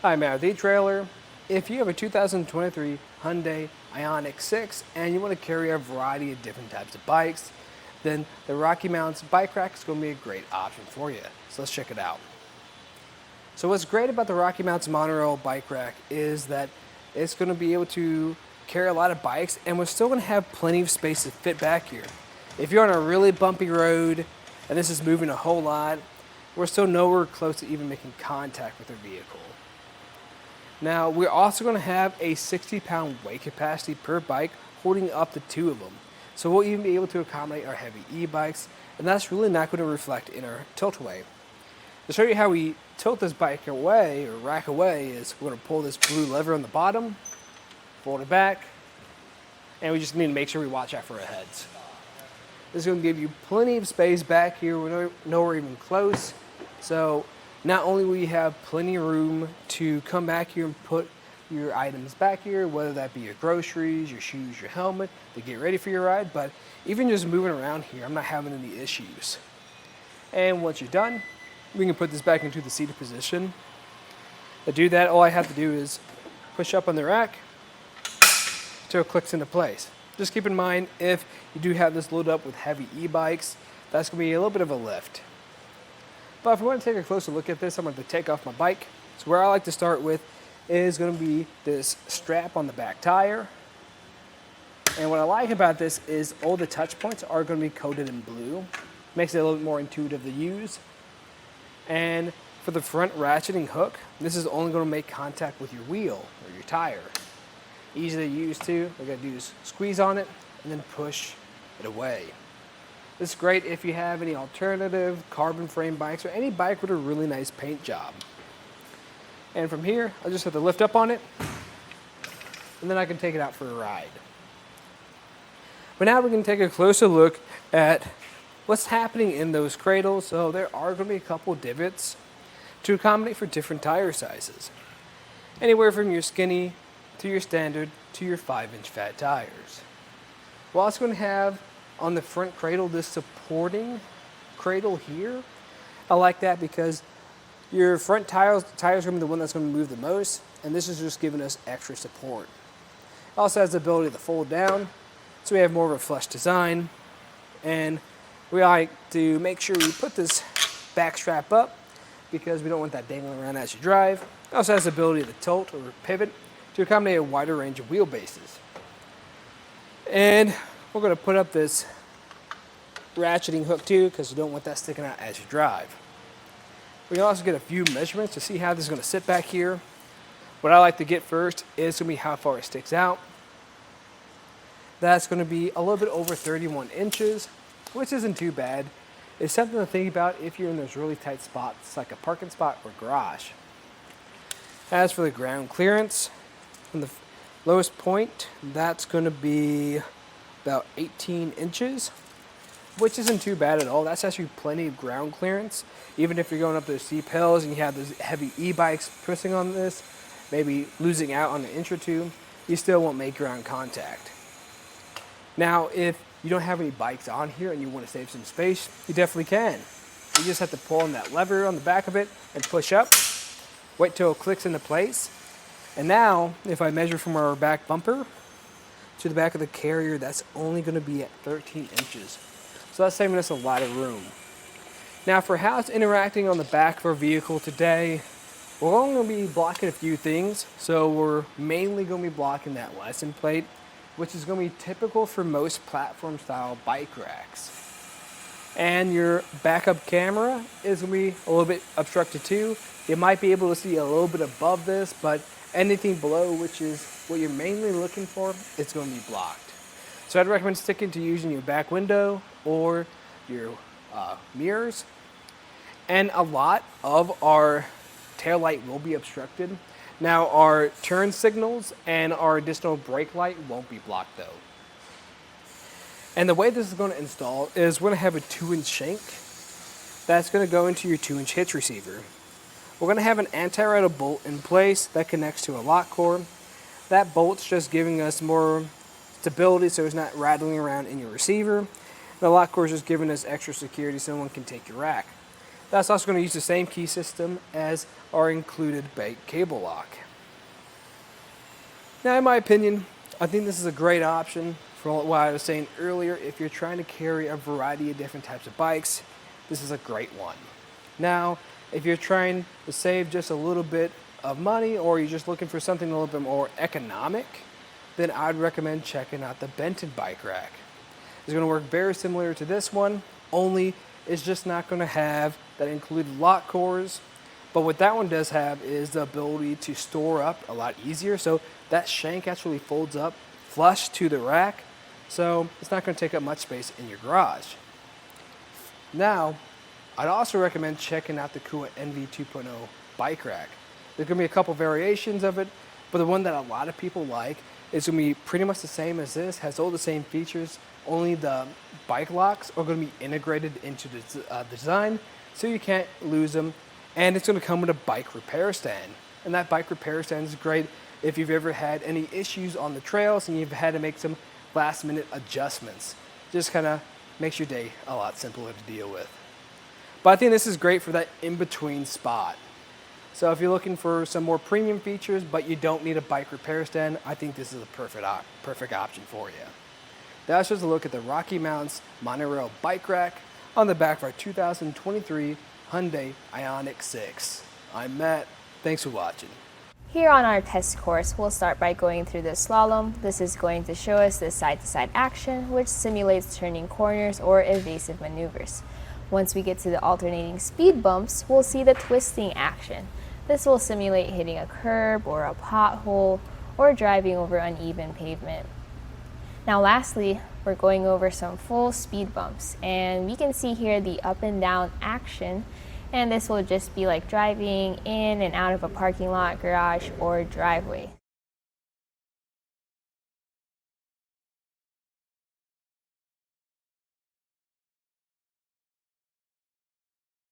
Hi, Matt with eTrailer. If you have a 2023 Hyundai Ioniq 6 and you want to carry a variety of different types of bikes, then the RockyMounts Bike Rack is going to be a great option for you. So let's check it out. So what's great about the RockyMounts MonoRail Bike Rack is that it's going to be able to carry a lot of bikes, and we're still going to have plenty of space to fit back here. If you're on a really bumpy road and this is moving a whole lot, we're still nowhere close to even making contact with the vehicle. Now, we're also going to have a 60-pound weight capacity per bike, holding up to 2 of them. So we'll even be able to accommodate our heavy e-bikes, and that's really not going to reflect in our tilt-away. To show you how we tilt this bike away, or rack away, is we're going to pull this blue lever on the bottom, fold it back, and we just need to make sure we watch out for our heads. This is going to give you plenty of space back here. We're nowhere even close. So not only will you have plenty of room to come back here and put your items back here, whether that be your groceries, your shoes, your helmet, to get ready for your ride, but even just moving around here, I'm not having any issues. And once you're done, we can put this back into the seated position. To do that, all I have to do is push up on the rack until it clicks into place. Just keep in mind, if you do have this loaded up with heavy e-bikes, that's going to be a little bit of a lift. But if we want to take a closer look at this, I'm going to take off my bike. So where I like to start with is going to be this strap on the back tire. And what I like about this is all the touch points are going to be coated in blue. Makes it a little bit more intuitive to use. And for the front ratcheting hook, this is only going to make contact with your wheel or your tire. Easy to use too. All you got to do is squeeze on it and then push it away. This is great if you have any alternative carbon frame bikes or any bike with a really nice paint job. And from here, I just have to lift up on it, and then I can take it out for a ride. But now we can take a closer look at what's happening in those cradles. So there are going to be a couple divots to accommodate for different tire sizes. Anywhere from your skinny to your standard to your 5-inch fat tires. We're also going to have on the front cradle this supporting cradle here. I like that because your front tires are going to be the one that's going to move the most, and this is just giving us extra support. It also has the ability to fold down, so we have more of a flush design, and we like to make sure we put this back strap up because we don't want that dangling around as you drive. It also has the ability to tilt or pivot to accommodate a wider range of wheelbases. And we're going to put up this ratcheting hook too because you don't want that sticking out as you drive. We can also get a few measurements to see how this is going to sit back here. What I like to get first is going to be how far it sticks out. That's going to be a little bit over 31 inches, which isn't too bad. It's something to think about if you're in those really tight spots like a parking spot or garage. As for the ground clearance, from the lowest point, that's going to be about 18 inches, which isn't too bad at all. That's actually plenty of ground clearance. Even if you're going up those steep hills and you have those heavy e-bikes pushing on this, maybe losing out on an inch or two, you still won't make ground contact. Now, if you don't have any bikes on here and you want to save some space, you definitely can. You just have to pull on that lever on the back of it and push up, wait till it clicks into place. And now, if I measure from our back bumper to the back of the carrier, that's only going to be at 13 inches. So that's saving us a lot of room. Now for how it's interacting on the back of our vehicle today, we're only going to be blocking a few things. So we're mainly going to be blocking that license plate, which is going to be typical for most platform style bike racks. And your backup camera is going to be a little bit obstructed too. You might be able to see a little bit above this, but anything below, which is what you're mainly looking for, it's going to be blocked. So I'd recommend sticking to using your back window or your mirrors. And a lot of our taillight will be obstructed. Now our turn signals and our additional brake light won't be blocked though. And the way this is going to install is we're going to have a 2-inch shank that's going to go into your 2-inch hitch receiver. We're going to have an anti-rattle bolt in place that connects to a lock core. That bolt's just giving us more stability so it's not rattling around in your receiver. The lock core is just giving us extra security so no one can take your rack. That's also going to use the same key system as our included bike cable lock. Now, in my opinion, I think this is a great option for what I was saying earlier. If you're trying to carry a variety of different types of bikes, this is a great one. Now, if you're trying to save just a little bit of money, or you're just looking for something a little bit more economic, then I'd recommend checking out the Benton Bike Rack. It's going to work very similar to this one, only it's just not going to have that included lock cores. But what that one does have is the ability to store up a lot easier. So that shank actually folds up flush to the rack, so it's not going to take up much space in your garage. Now, I'd also recommend checking out the Kuwa NV 2.0 bike rack. There's going to be a couple variations of it, but the one that a lot of people like is going to be pretty much the same as this, has all the same features, only the bike locks are going to be integrated into the design, so you can't lose them, and it's going to come with a bike repair stand. And that bike repair stand is great if you've ever had any issues on the trails and you've had to make some last minute adjustments. Just kind of makes your day a lot simpler to deal with. But I think this is great for that in-between spot. So if you're looking for some more premium features, but you don't need a bike repair stand, I think this is a perfect option for you. That's just a look at the RockyMounts MonoRail bike rack on the back of our 2023 Hyundai Ioniq 6. I'm Matt. Thanks for watching. Here on our test course, we'll start by going through the slalom. This is going to show us the side-to-side action, which simulates turning corners or evasive maneuvers. Once we get to the alternating speed bumps, we'll see the twisting action. This will simulate hitting a curb or a pothole or driving over uneven pavement. Now lastly, we're going over some full speed bumps, and we can see here the up and down action, and this will just be like driving in and out of a parking lot, garage, or driveway.